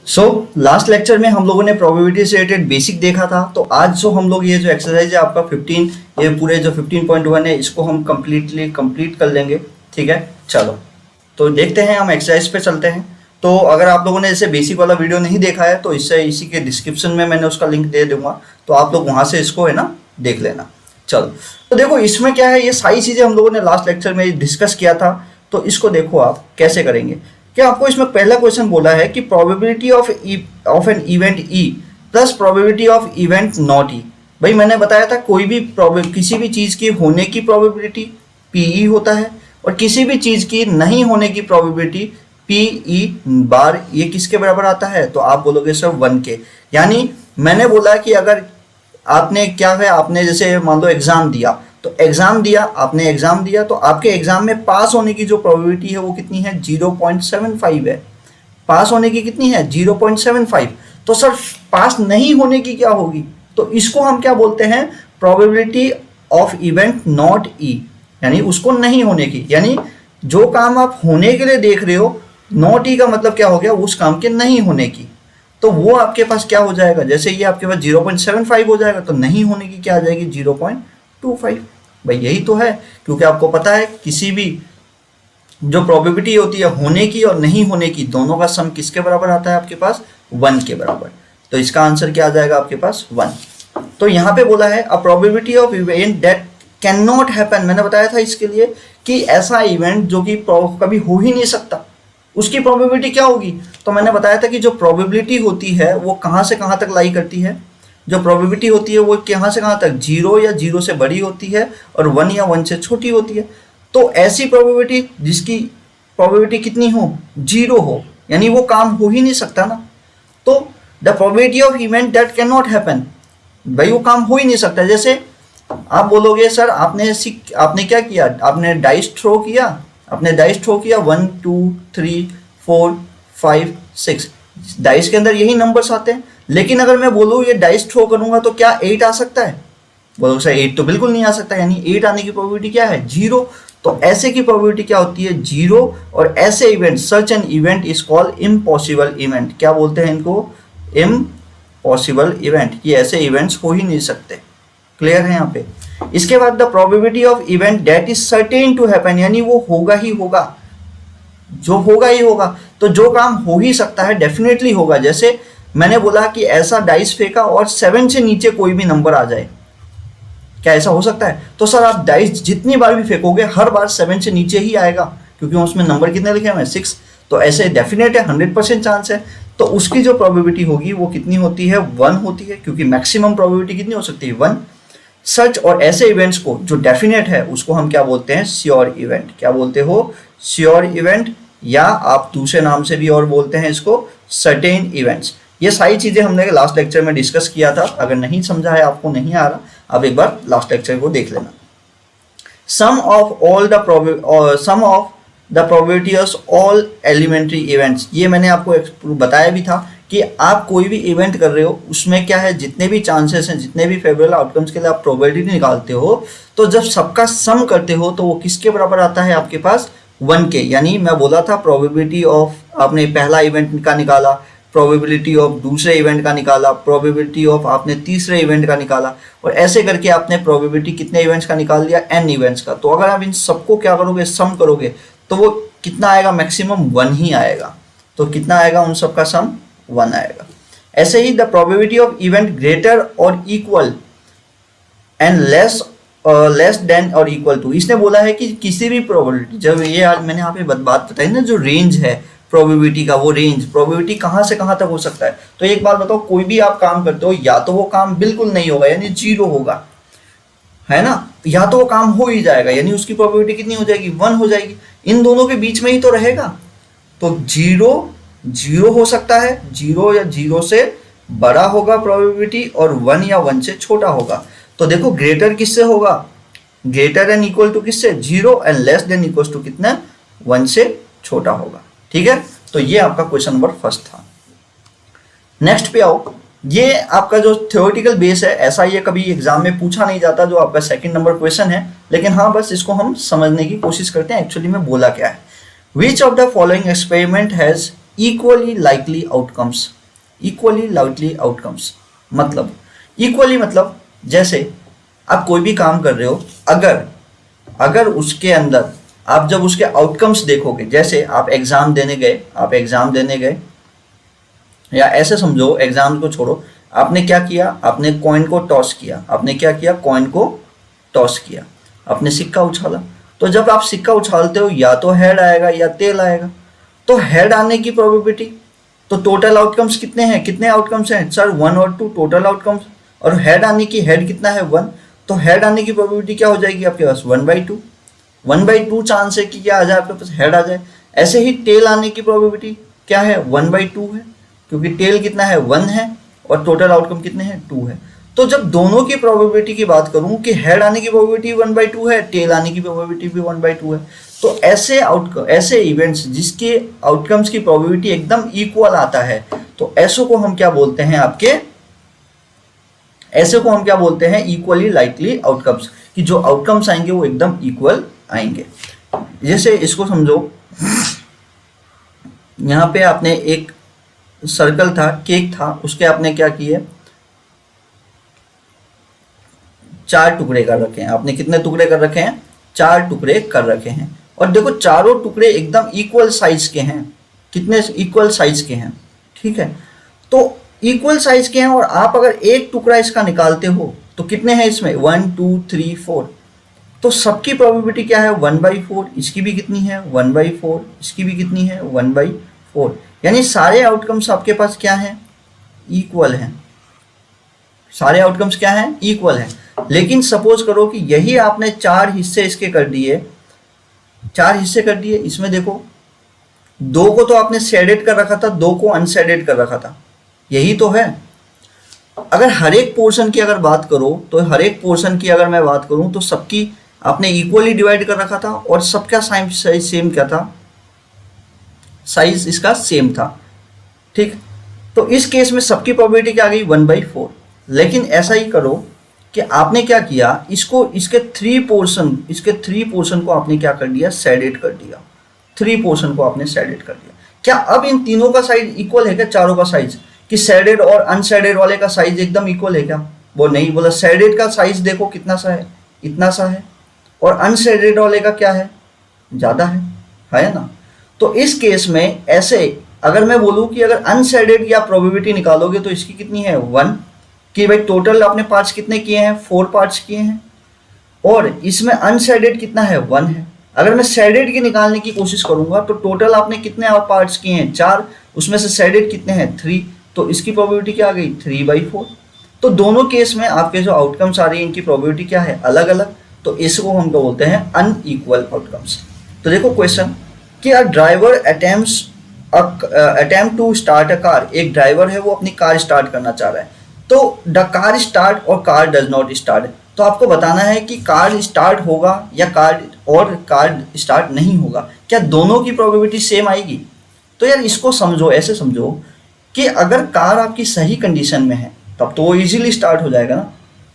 So last lecture में हम लोगों ने प्रोबेबिलिटी से रिलेटेड बेसिक देखा था। तो आज जो हम लोग ये जो एक्सरसाइज है आपका 15, ये पूरे जो 15.1 है इसको हम कंप्लीट कर लेंगे। ठीक है, चलो तो देखते हैं, हम एक्सरसाइज पे चलते हैं। तो अगर आप लोगों ने जैसे बेसिक वाला वीडियो नहीं देखा है तो इससे इसी के डिस्क्रिप्शन में मैंने उसका लिंक दे दूंगा, तो आप लोग वहाँ से इसको है ना देख लेना। चलो तो देखो इसमें क्या है, ये सारी चीज़ें हम लोगों ने लास्ट लेक्चर में डिस्कस किया था। तो इसको देखो आप कैसे करेंगे। क्या आपको इसमें पहला क्वेश्चन बोला है कि probability of an event E plus probability of event not E. भाई मैंने बताया था कोई भी किसी भी चीज़ की होने की प्रोबेबिलिटी पी ई होता है और किसी भी चीज़ की नहीं होने की प्रोबेबिलिटी पी ई बार, ये किसके बराबर आता है? तो आप बोलोगे सर 1 के। यानी मैंने बोला कि अगर आपने क्या है, आपने जैसे मान लो एग्जाम दिया, तो आपने एग्जाम दिया तो आपके एग्जाम में पास होने की जो प्रोबेबिलिटी है वो कितनी है? 0.75 है। पास होने की कितनी है? 0.75। तो सर पास नहीं होने की क्या होगी? तो इसको हम क्या बोलते हैं? प्रोबेबिलिटी ऑफ इवेंट नॉट ई, यानी उसको नहीं होने की। यानी जो काम आप होने के लिए देख रहे हो, नॉट ई का मतलब क्या हो गया? उस काम के नहीं होने की। तो वो आपके पास क्या हो जाएगा? जैसे ये आपके पास 0.75 हो जाएगा तो नहीं होने की क्या आ जाएगी? 0.25। भाई यही तो है, क्योंकि आपको पता है किसी भी जो प्रोबेबिलिटी होती है होने की और नहीं होने की, दोनों का सम किसके बराबर आता है आपके पास? 1 के बराबर। तो इसका आंसर क्या आ जाएगा आपके पास? 1। तो यहाँ पे बोला है a probability of event that can not happen. मैंने बताया था इसके लिए कि ऐसा इवेंट जो कि कभी हो ही नहीं सकता, उसकी प्रोबेबिलिटी क्या होगी? तो मैंने बताया था कि जो प्रोबेबिलिटी होती है वो कहाँ से कहाँ तक लाई करती है। जो प्रोबेबिलिटी होती है वो कहाँ से कहाँ तक? 0 या 0 से बड़ी होती है और 1 या 1 से छोटी होती है। तो ऐसी प्रोबेबिलिटी जिसकी प्रोबेबिलिटी कितनी हो? 0 हो, यानी वो काम हो ही नहीं सकता ना। तो the probability of event that can not happen, भाई वो काम हो ही नहीं सकता। जैसे आप बोलोगे सर आपने क्या किया? आपने डाइस थ्रो किया, 1 2 3 4 5 6, डाइस के अंदर यही नंबर्स आते हैं। लेकिन अगर मैं बोलूँ ये डाइस थ्रो करूंगा तो क्या 8 आ सकता है? बोलो सर 8 तो बिल्कुल नहीं आ सकता, यानी 8 आने की प्रोबेबिलिटी क्या है? 0। तो ऐसे की प्रोबेबिलिटी क्या होती है? 0। और ऐसे event, such an event is called impossible event. क्या बोलते हैं इनको? Impossible event. ये ऐसे इवेंट्स हो ही नहीं सकते। क्लियर है यहाँ पे? इसके बाद the probability of event that is certain to happen, यानी वो होगा ही होगा, जो होगा ही होगा। तो जो काम हो ही सकता है डेफिनेटली होगा। जैसे मैंने बोला कि ऐसा डाइस फेंका और 7 से नीचे कोई भी नंबर आ जाए, क्या ऐसा हो सकता है? तो सर आप डाइस जितनी बार भी फेंकोगे हर बार 7 से नीचे ही आएगा, क्योंकि उसमें नंबर कितने लिखे हुए हैं? 6। तो ऐसे डेफिनेट है, 100% चांस है। तो उसकी जो प्रोबेबिलिटी होगी वो कितनी होती है? 1 होती है, क्योंकि मैक्सिमम प्रोबेबिलिटी कितनी हो सकती है? 1। सच और ऐसे इवेंट्स को जो डेफिनेट है उसको हम क्या बोलते हैं? Sure event. क्या बोलते हो? श्योर इवेंट, या आप दूसरे नाम से भी और बोलते हैं इसको सर्टेन इवेंट्स। ये सारी चीजें हमने लास्ट लेक्चर में डिस्कस किया था। अगर नहीं समझा है, आपको नहीं आ रहा, आप एक बार लास्ट लेक्चर को देख लेना। Sum of the probability of all elementary events, ये मैंने आपको बताया भी था कि आप कोई भी इवेंट कर रहे हो उसमें क्या है, जितने भी चांसेस हैं, जितने भी फेवरेबल आउटकम्स के लिए आप प्रोबेबिलिटी निकालते हो, तो जब सबका सम करते हो तो वो किसके बराबर आता है आपके पास? 1 के। यानी मैं बोला था प्रोबेबिलिटी ऑफ, आपने पहला इवेंट का निकाला, प्रोबेबिलिटी ऑफ दूसरे इवेंट का निकाला, प्रोबेबिलिटी ऑफ आपने तीसरे इवेंट का निकाला, और ऐसे करके आपने प्रोबेबिलिटी कितने इवेंट्स का निकाल लिया? n इवेंट्स का। तो अगर आप इन सबको क्या करोगे? सम करोगे, तो वो कितना आएगा? मैक्सिमम 1 ही आएगा। तो कितना आएगा उन सबका सम? 1 आएगा। ऐसे ही the probability of event greater और इक्वल एंड लेस देन और इक्वल टू, इसने बोला है कि किसी भी प्रोबेबिलिटी, जब ये आज मैंने यहाँ पे बात बताई ना, जो रेंज है प्रोबेबिलिटी का, वो रेंज प्रोबेबिलिटी कहाँ से कहाँ तक हो सकता है। तो एक बात बताओ, कोई भी आप काम करते हो, या तो वो काम बिल्कुल नहीं होगा यानी 0 होगा, है ना, या तो वो काम हो ही जाएगा यानी उसकी प्रोबेबिलिटी कितनी हो जाएगी? 1 हो जाएगी। इन दोनों के बीच में ही तो रहेगा। तो 0 हो सकता है, 0 या 0 से बड़ा होगा प्रोबेबिलिटी, और 1 या 1 से छोटा होगा। तो देखो ग्रेटर किससे होगा? ग्रेटर एंड इक्वल टू किससे? 0, and less than equal to कितना? 1 से छोटा होगा। ठीक है, तो ये आपका क्वेश्चन नंबर 1 था। नेक्स्ट पे आओ। ये आपका जो थ्योरेटिकल बेस है, ऐसा ये कभी एग्जाम में पूछा नहीं जाता, जो आपका 2nd नंबर क्वेश्चन है, लेकिन हाँ बस इसको हम समझने की कोशिश करते हैं एक्चुअली में बोला क्या है। Which of the following experiment has equally likely outcomes. Equally likely outcomes. मतलब इक्वली मतलब जैसे आप कोई भी काम कर रहे हो, अगर उसके अंदर आप जब उसके आउटकम्स देखोगे, जैसे आप एग्जाम देने गए, या ऐसे समझो एग्जाम को छोड़ो, आपने क्या किया, आपने कॉइन को टॉस किया, आपने सिक्का उछाला। तो जब आप सिक्का उछालते हो या तो हेड आएगा या टेल आएगा। तो हेड आने की प्रोबेबिलिटी, तो टोटल आउटकम्स कितने आउटकम्स हैं सर, 1 और 2 टोटल आउटकम्स, और हेड आने की, हेड कितना है 1, तो हेड आने की प्रोबेबिलिटी क्या हो जाएगी आपके पास 1/2 चांस है कि क्या आ जाए आपके पास, हेड आ जाए। ऐसे ही टेल आने की प्रोबेबिलिटी क्या है 1/2 है, क्योंकि टेल कितना है 1 है और टोटल आउटकम कितने हैं 2 है। तो जब दोनों की प्रोबेबिलिटी की बात करूं कि हेड आने की प्रोबेबिलिटी 1/2 है, टेल आने की प्रोबेबिलिटी भी 1/2 है, तो ऐसे इवेंट्स जिसके आउटकम्स की प्रोबेबिलिटी एकदम इक्वल आता है, तो ऐसो को हम क्या बोलते हैं इक्वली लाइकली आउटकम्स, कि जो आउटकम्स आएंगे वो एकदम इक्वल आएंगे। जैसे इसको समझो, यहाँ पे आपने एक सर्कल था, केक था, उसके आपने क्या किए 4 टुकड़े कर रखे हैं। आपने कितने टुकड़े कर रखे हैं 4 टुकड़े कर रखे हैं, और देखो चारों टुकड़े एकदम इक्वल साइज के हैं। कितने इक्वल साइज के हैं, ठीक है, तो इक्वल साइज के हैं, और आप अगर एक टुकड़ा इसका निकालते हो तो कितने हैं इसमें 1 2 3 4, तो सबकी प्रोबेबिलिटी क्या है 1/4, इसकी भी कितनी है 1/4, इसकी भी कितनी है 1/4, यानी सारे आउटकम्स आपके पास क्या हैं इक्वल हैं, सारे आउटकम्स क्या हैं इक्वल हैं। लेकिन सपोज करो कि यही आपने 4 हिस्से इसके कर दिए, इसमें देखो 2 को तो आपने शेडेड कर रखा था, 2 को अनशेडेड कर रखा था, यही तो है। अगर हर एक पोर्शन की अगर बात करो, तो हर एक पोर्शन की अगर मैं बात करूं तो सबकी आपने इक्वली डिवाइड कर रखा था, और सबका साइज सेम क्या था, साइज इसका सेम था, ठीक। तो इस केस में सबकी प्रोबेबिलिटी क्या आ गई 1/4। लेकिन ऐसा ही करो कि आपने क्या किया, इसके 3 पोर्शन को आपने क्या कर दिया शेडेड कर दिया, 3 पोर्शन को आपने शेडेड कर दिया। क्या अब इन तीनों का साइज इक्वल है क्या, चारों का साइज, कि शेडेड और अनशेडेड वाले का साइज एकदम इक्वल है क्या, वो नहीं, बोला शेडेड का साइज देखो कितना सा है, इतना सा है, और अनशेडेड वाले का क्या है ज़्यादा है ना। तो इस केस में ऐसे अगर मैं बोलूँ कि अगर अनशेडेड या प्रोबेबिलिटी निकालोगे तो इसकी कितनी है 1, कि भाई टोटल आपने पार्ट्स कितने किए हैं 4 पार्ट्स किए हैं, और इसमें अनशेडेड कितना है 1 है। अगर मैं शेडेड की निकालने की कोशिश करूंगा तो टोटल आपने कितने पार्ट्स किए हैं 4, उसमें से शेडेड कितने हैं 3, तो इसकी प्रोबेबिलिटी क्या आ गई 3/4। तो दोनों केस में आपके जो आउटकम्स आ रही है इनकी प्रोबेबिलिटी क्या है अलग अलग, तो इसको हम क्या बोलते हैं अनइक्वल आउटकम्स। तो देखो क्वेश्चन कि a driver attempt to start a car, एक ड्राइवर है वो अपनी कार स्टार्ट करना चाह रहा है, तो द कार स्टार्ट और कार डज नॉट स्टार्ट, तो आपको बताना है कि कार स्टार्ट होगा या कार स्टार्ट नहीं होगा, क्या दोनों की प्रोबेबिलिटी सेम आएगी। तो यार इसको समझो, ऐसे समझो कि अगर कार आपकी सही कंडीशन में है तब तो वो इजीली स्टार्ट हो जाएगा ना,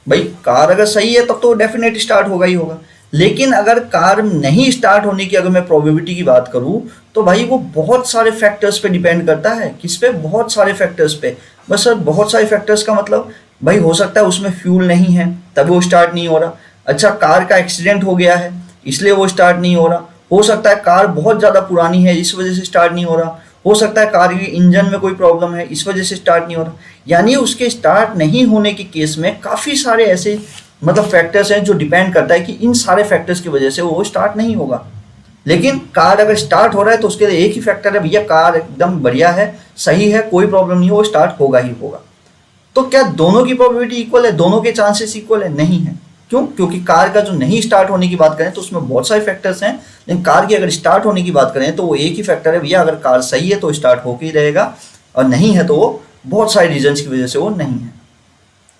भाई कार अगर सही है तब तो डेफिनेट स्टार्ट होगा ही होगा। लेकिन अगर कार नहीं स्टार्ट होने की अगर मैं प्रोबेबिलिटी की बात करूं तो भाई वो बहुत सारे फैक्टर्स पे डिपेंड करता है, किस पे, बहुत सारे फैक्टर्स पे। बस सर बहुत सारे फैक्टर्स का मतलब भाई हो सकता है उसमें फ्यूल नहीं है तभी वो स्टार्ट नहीं हो रहा, अच्छा कार का एक्सीडेंट हो गया है इसलिए वो स्टार्ट नहीं हो रहा, हो सकता है कार बहुत ज़्यादा पुरानी है इस वजह से स्टार्ट नहीं हो रहा, हो सकता है कार के इंजन में कोई प्रॉब्लम है इस वजह से स्टार्ट नहीं हो रहा। यानी उसके स्टार्ट नहीं होने के केस में काफ़ी सारे ऐसे मतलब फैक्टर्स हैं जो डिपेंड करता है कि इन सारे फैक्टर्स की वजह से वो स्टार्ट नहीं होगा। लेकिन कार अगर स्टार्ट हो रहा है तो उसके लिए एक ही फैक्टर है, भैया कार एकदम बढ़िया है, सही है, कोई प्रॉब्लम नहीं है, वो स्टार्ट होगा ही होगा। तो क्या दोनों की प्रोबेबिलिटी इक्वल है, दोनों के चांसेस इक्वल है? नहीं है। क्यों? क्योंकि कार का जो नहीं स्टार्ट होने की बात करें तो उसमें बहुत सारे फैक्टर्स हैं, लेकिन कार की अगर स्टार्ट होने की बात करें तो वो एक ही फैक्टर है, भैया अगर कार सही है तो स्टार्ट होकर ही रहेगा, और नहीं है तो वो बहुत सारे रीजन्स की वजह से वो नहीं है।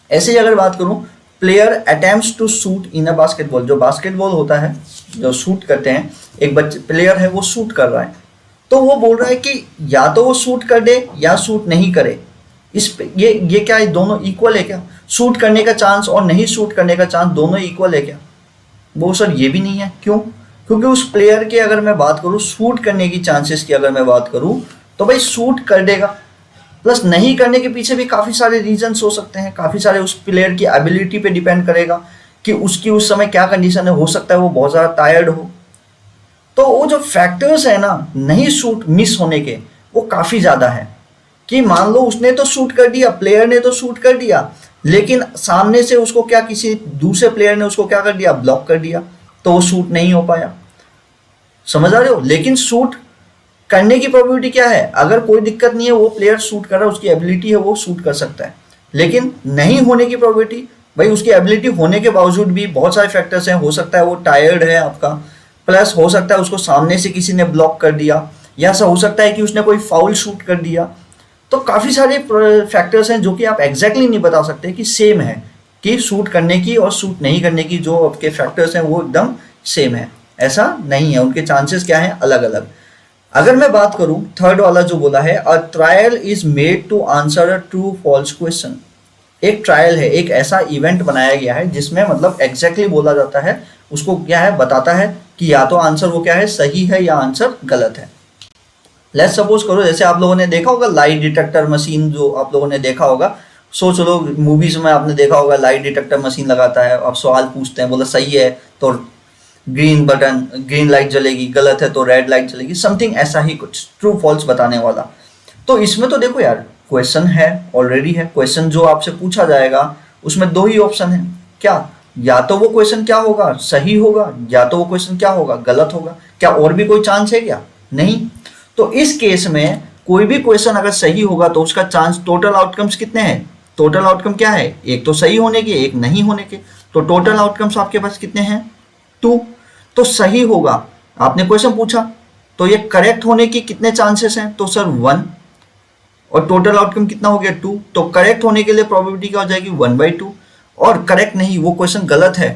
ऐसे ही अगर बात करूँ, player attempts to shoot in a basketball, जो बास्केटबॉल होता है जो शूट करते हैं, एक बच्चे प्लेयर है वो शूट कर रहा है, तो वो बोल रहा है कि या तो वो शूट कर दे या शूट नहीं करे। इस पे ये क्या है, दोनों इक्वल है क्या? शूट करने का चांस और नहीं शूट करने का चांस दोनों इक्वल है क्या? वो सर ये भी नहीं है। क्यों? क्योंकि उस प्लेयर के अगर मैं बात करूँ शूट करने की चांसेस की अगर मैं बात करूँ तो भाई शूट कर देगा, प्लस नहीं करने के पीछे भी काफ़ी सारे रीजंस हो सकते हैं, काफ़ी सारे उस प्लेयर की एबिलिटी पे डिपेंड करेगा कि उसकी उस समय क्या कंडीशन है, हो सकता है वो बहुत ज़्यादा टायर्ड हो। तो वो जो फैक्टर्स है ना नहीं शूट मिस होने के, वो काफ़ी ज़्यादा है। कि मान लो उसने तो शूट कर दिया, प्लेयर ने तो शूट कर दिया, लेकिन सामने से उसको क्या किसी दूसरे प्लेयर ने उसको क्या कर दिया, ब्लॉक कर दिया, तो वो शूट नहीं हो पाया। समझ आ रहे हो? लेकिन शूट करने की प्रोबेबिलिटी क्या है, अगर कोई दिक्कत नहीं है, वो प्लेयर शूट कर रहा है, उसकी एबिलिटी है, वो शूट कर सकता है। लेकिन नहीं होने की प्रोबेबिलिटी, भाई उसकी एबिलिटी होने के बावजूद भी बहुत सारे फैक्टर्स हैं। हो सकता है वो टायर्ड है आपका, प्लस हो सकता है उसको सामने से किसी ने ब्लॉक कर दिया, या ऐसा हो सकता है कि उसने कोई फाउल शूट कर दिया। तो काफ़ी सारे फैक्टर्स हैं जो कि आप एग्जैक्टली नहीं बता सकते कि सेम है, कि शूट करने की और शूट नहीं करने की जो आपके फैक्टर्स हैं वो एकदम सेम है, ऐसा नहीं है। उनके चांसेस क्या हैं, अलग अलग। अगर मैं बात करूं थर्ड वाला जो बोला है, a trial is made to answer a true false question. एक ट्रायल है, एक ऐसा इवेंट बनाया गया है जिसमें मतलब एग्जैक्टली बोला जाता है, उसको क्या है बताता है कि या तो आंसर वो क्या है, सही है, या आंसर गलत है। लेट्स सपोज करो, जैसे आप लोगों ने देखा होगा लाइट डिटेक्टर मशीन, जो आप लोगों ने देखा होगा, सोच लो मूवीज में आपने देखा होगा लाइट डिटेक्टर मशीन लगाता है, आप सवाल पूछते हैं, बोला सही है तो ग्रीन बटन, ग्रीन लाइट जलेगी, गलत है तो रेड लाइट जलेगी, समथिंग ऐसा ही कुछ ट्रू फॉल्स बताने वाला। तो इसमें तो देखो यार, क्वेश्चन है, ऑलरेडी है क्वेश्चन जो आपसे पूछा जाएगा, उसमें दो ही ऑप्शन है क्या, या तो वो क्वेश्चन क्या होगा, सही होगा, या तो वो क्वेश्चन क्या होगा, गलत होगा। क्या और भी कोई चांस है क्या? नहीं। तो इस केस में कोई भी क्वेश्चन अगर सही होगा तो उसका चांस, टोटल आउटकम्स कितने हैं, टोटल आउटकम क्या है, एक तो सही होने के, एक नहीं होने के, तो टोटल आउटकम्स आपके पास कितने हैं, 2। तो सही होगा, आपने क्वेश्चन पूछा तो ये करेक्ट होने की कितने चांसेस हैं, तो सर 1, और टोटल आउटकम कितना हो गया 2, तो करेक्ट होने के लिए प्रोबेबिलिटी क्या हो जाएगी 1/2, और करेक्ट नहीं, वो क्वेश्चन गलत है,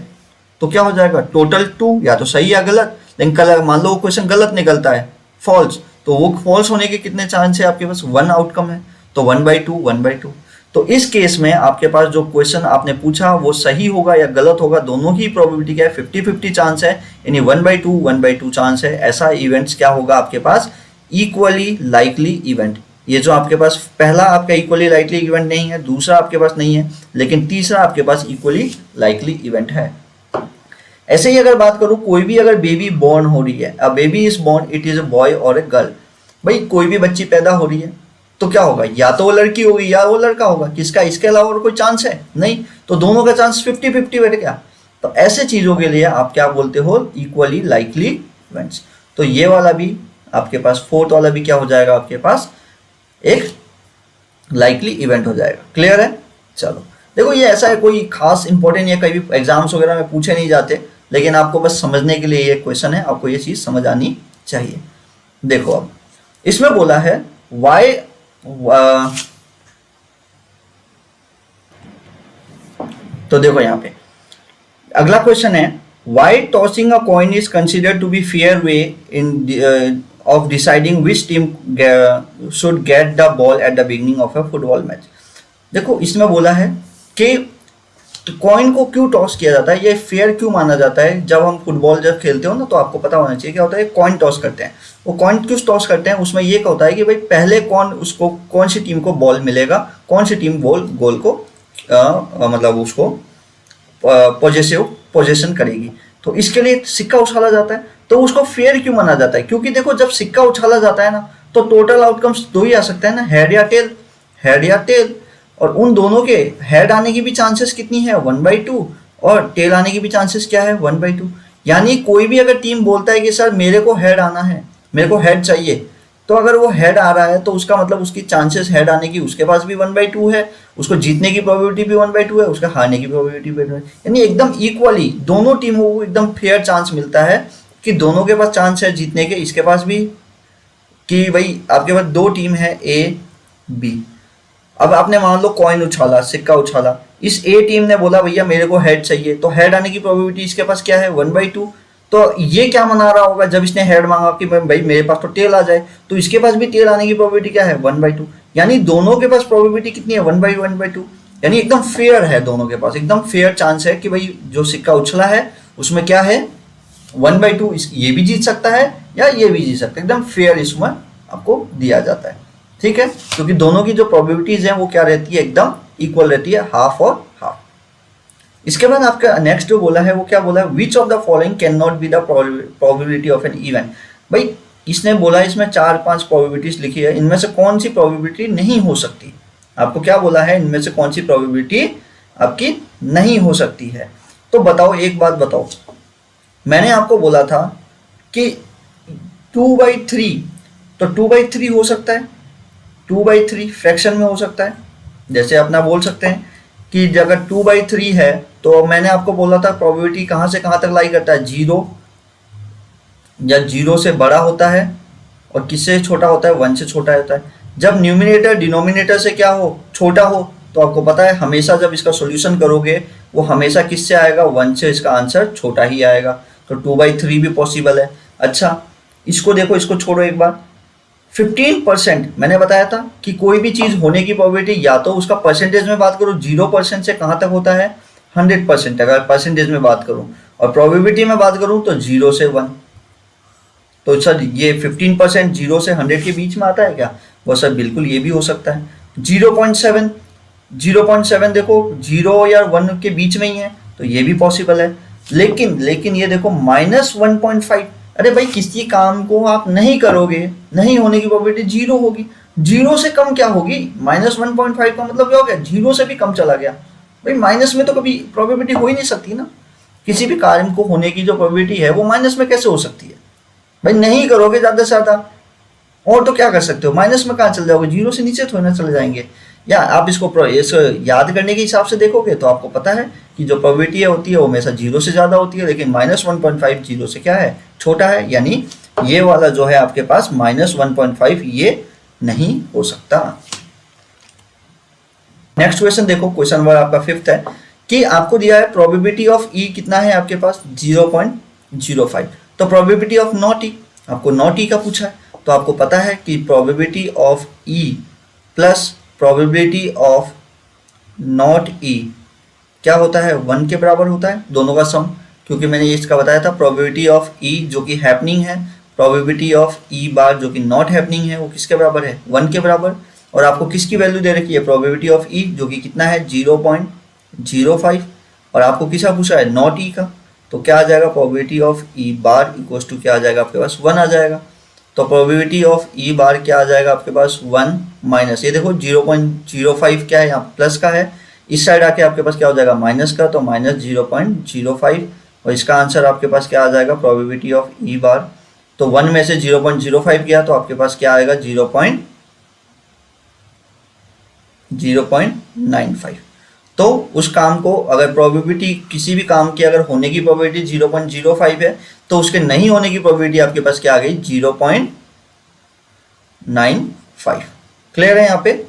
तो क्या हो जाएगा टोटल 2, या तो सही या गलत। लेकिन कल मान लो वो क्वेश्चन गलत निकलता है, फॉल्स, तो वो फॉल्स होने के कितने चांस है आपके पास, 1 आउटकम है, तो 1/2 1/2। तो इस केस में आपके पास जो क्वेश्चन आपने पूछा वो सही होगा या गलत होगा, दोनों ही प्रोबेबिलिटी क्या है, 50-50 चांस है, यानी 1/2 1/2 चांस है। ऐसा इवेंट्स क्या होगा आपके पास, इक्वली लाइकली इवेंट। ये जो आपके पास पहला आपका इक्वली लाइकली इवेंट नहीं है, दूसरा आपके पास नहीं है, लेकिन तीसरा आपके पास इक्वली लाइकली इवेंट है। ऐसे ही अगर बात करूं, कोई भी अगर बेबी बॉर्न हो रही है, a baby is born, it is a boy और ए गर्ल, भाई कोई भी बच्ची पैदा हो रही है तो क्या होगा, या तो वो लड़की होगी या वो लड़का होगा, किसका इसके अलावा और कोई चांस है नहीं, तो दोनों का चांस 50-50 बैठ गया। तो ऐसे चीजों के लिए आप क्या बोलते हो, इक्वली लाइकली इवेंट्स। तो ये वाला भी आपके पास, फोर्थ वाला भी क्या हो जाएगा आपके पास, एक लाइकली इवेंट हो जाएगा। क्लियर है? चलो देखो, ये ऐसा है, कोई खास इंपॉर्टेंट या कहीं एग्जाम्स वगैरह में पूछे नहीं जाते, लेकिन आपको बस समझने के लिए ये क्वेश्चन है, आपको ये चीज समझ आनी चाहिए। देखो अब इसमें बोला है वाई, तो देखो यहाँ पे अगला क्वेश्चन है, why tossing a coin is considered to be fair way in of deciding which team should get the ball at the beginning of a football match. देखो इसमें बोला है कि कॉइन को क्यों टॉस किया जाता है, ये फेयर क्यों माना जाता है। जब हम फुटबॉल जब खेलते हो ना, तो आपको पता होना चाहिए क्या होता है, कॉइन टॉस करते हैं। वो कॉइन क्यों टॉस करते हैं, उसमें ये होता है कि भाई पहले कौन सी टीम को बॉल मिलेगा, कौन सी टीम गोल को मतलब उसको पोजेशन करेगी, तो इसके लिए सिक्का उछाला जाता है। तो उसको फेयर क्यों माना जाता है, क्योंकि देखो जब सिक्का उछाला जाता है ना, तो टोटल आउटकम्स दो ही आ सकता है ना, हेड या टेल, हेड या टेल। और उन दोनों के हेड आने की भी चांसेस कितनी है, 1/2, और टेल आने की भी चांसेस क्या है, 1/2। यानी कोई भी अगर टीम बोलता है कि सर मेरे को हेड आना है, मेरे को हेड चाहिए, तो अगर वो हेड आ रहा है तो उसका मतलब उसकी चांसेस हेड आने की उसके पास भी 1/2 है, उसको जीतने की प्रोबेबिलिटी भी 1/2 है, उसका हारने की प्रोबेबिलिटी भी 1/2 है। यानी एकदम इक्वली दोनों टीमों को एकदम फेयर चांस मिलता है कि दोनों के पास चांस है जीतने के, इसके पास भी, कि भाई आपके पास दो टीम है ए बी। अब आपने मान लो कॉइन उछाला, सिक्का उछाला, इस ए टीम ने बोला भैया मेरे को हेड चाहिए, तो हेड आने की प्रोबेबिलिटी इसके पास क्या है, 1/2। तो ये क्या मना रहा होगा, जब इसने हेड मांगा कि भाई मेरे पास तो टेल आ जाए, तो इसके पास भी टेल आने की प्रोबेबिलिटी क्या है, 1/2। यानी दोनों के पास प्रोबेबिलिटी कितनी है, 1/2। यानी एकदम फेयर है, दोनों के पास एकदम फेयर चांस है कि भाई जो सिक्का उछला है उसमें क्या है, 1/2, ये भी जीत सकता है या ये भी जीत सकता है, एकदम फेयर इसमें आपको दिया जाता है। ठीक है, क्योंकि दोनों की जो प्रोबेबिलिटीज हैं वो क्या रहती है, एकदम इक्वल रहती है, हाफ और हाफ। इसके बाद आपका नेक्स्ट जो बोला है वो क्या बोला है, which of the following can not be the probability of an event. भाई इसने बोला इसमें 4-5 प्रोबेबिलिटीज लिखी है, इनमें से कौन सी प्रोबेबिलिटी नहीं हो सकती। आपको क्या बोला है, इनमें से कौन सी प्रोबेबिलिटी आपकी नहीं हो सकती है। तो बताओ, एक बात बताओ, मैंने आपको बोला था कि 2/3, तो 2/3 हो सकता है, 2/3 फ्रैक्शन में हो सकता है। जैसे अपना बोल सकते हैं कि अगर 2/3 है तो मैंने आपको बोला था प्रोबेबिलिटी कहाँ से कहाँ तक लाई करता है, 0 या 0 से बड़ा होता है, और किससे छोटा होता है, 1 से छोटा होता है। जब न्यूमिनेटर डिनोमिनेटर से क्या हो, छोटा हो, तो आपको पता है हमेशा जब इसका सॉल्यूशन करोगे वो हमेशा किससे आएगा, 1 से इसका आंसर छोटा ही आएगा। तो 2/3 भी पॉसिबल है। अच्छा इसको देखो, इसको छोड़ो एक बार, 15% मैंने बताया था कि कोई भी चीज़ होने की प्रोबेबिलिटी या तो उसका परसेंटेज में बात करो, 0% से कहाँ तक होता है, 100% अगर परसेंटेज में बात करूँ, और प्रोबेबिलिटी में बात करूँ तो 0 से 1। तो सर ये 15% 0 से 100 के बीच में आता है क्या, वो सर बिल्कुल ये भी हो सकता है। 0.7, 0.7 देखो 0 या 1 के बीच में ही है, तो ये भी पॉसिबल है। लेकिन ये देखो -1.5, अरे भाई किसी काम को आप नहीं करोगे, नहीं होने की प्रोबेबिलिटी 0 होगी, 0 से कम क्या होगी, -1.5 का मतलब क्या हो गया, 0 से भी कम चला गया। भाई माइनस में तो कभी प्रोबेबिलिटी हो ही नहीं सकती ना, किसी भी कार्य को होने की जो प्रोबेबिलिटी है वो माइनस में कैसे हो सकती है। भाई नहीं करोगे ज़्यादा से ज़्यादा, और तो क्या कर सकते हो, माइनस में कहाँ चल जाओगे, 0 से नीचे थोड़ी ना चले जाएंगे। या आप इसको याद करने के हिसाब से देखोगे तो आपको पता है कि जो प्रोबेबिलिटी होती है वो हमेशा 0 से ज़्यादा होती है, लेकिन -1.5 0 से क्या है, छोटा है, यानी ये वाला जो है आपके पास -1.5 ये नहीं हो सकता। नेक्स्ट क्वेश्चन देखो, क्वेश्चन नंबर आपका 5th है कि आपको दिया है प्रोबेबिलिटी ऑफ ई कितना है आपके पास, 0.05। तो प्रोबेबिलिटी ऑफ नॉट ई, आपको नॉट ई का पूछा है, तो आपको पता है कि probability of E plus probability of not E क्या होता है, 1 के बराबर होता है, दोनों का सम। क्योंकि मैंने इसका बताया था प्रोबेबिलिटी ऑफ ई जो कि हैपनिंग है, प्रोबेबिलिटी ऑफ ई बार जो कि नॉट हैपनिंग है, वो किसके बराबर है, 1 के बराबर। और आपको किसकी वैल्यू दे रखी है, प्रोबेबिलिटी ऑफ ई जो कि कितना है, 0.05, और आपको किसका पूछा है, नॉट ई का। तो क्या आ जाएगा, probability of E bar equals to क्या आ जाएगा आपके पास, 1 आ जाएगा। तो प्रोबेबिलिटी ऑफ ई बार क्या आ जाएगा आपके पास, 1 माइनस, ये देखो 0.05 क्या है, यहाँ प्लस का है, इस साइड आके आपके पास क्या हो जाएगा, माइनस का, तो -0.05, और इसका आंसर आपके पास क्या आ जाएगा, प्रोबेबिलिटी ऑफ ई बार। तो 1 में से 0.05 गया तो आपके पास क्या आएगा, 0.95। तो उस काम को अगर प्रोबेबिलिटी किसी भी काम की अगर होने की प्रोबेबिलिटी 0.05 है तो उसके नहीं होने की प्रोबेबिलिटी आपके पास क्या आ गई, 0.95। क्लियर है यहाँ पे।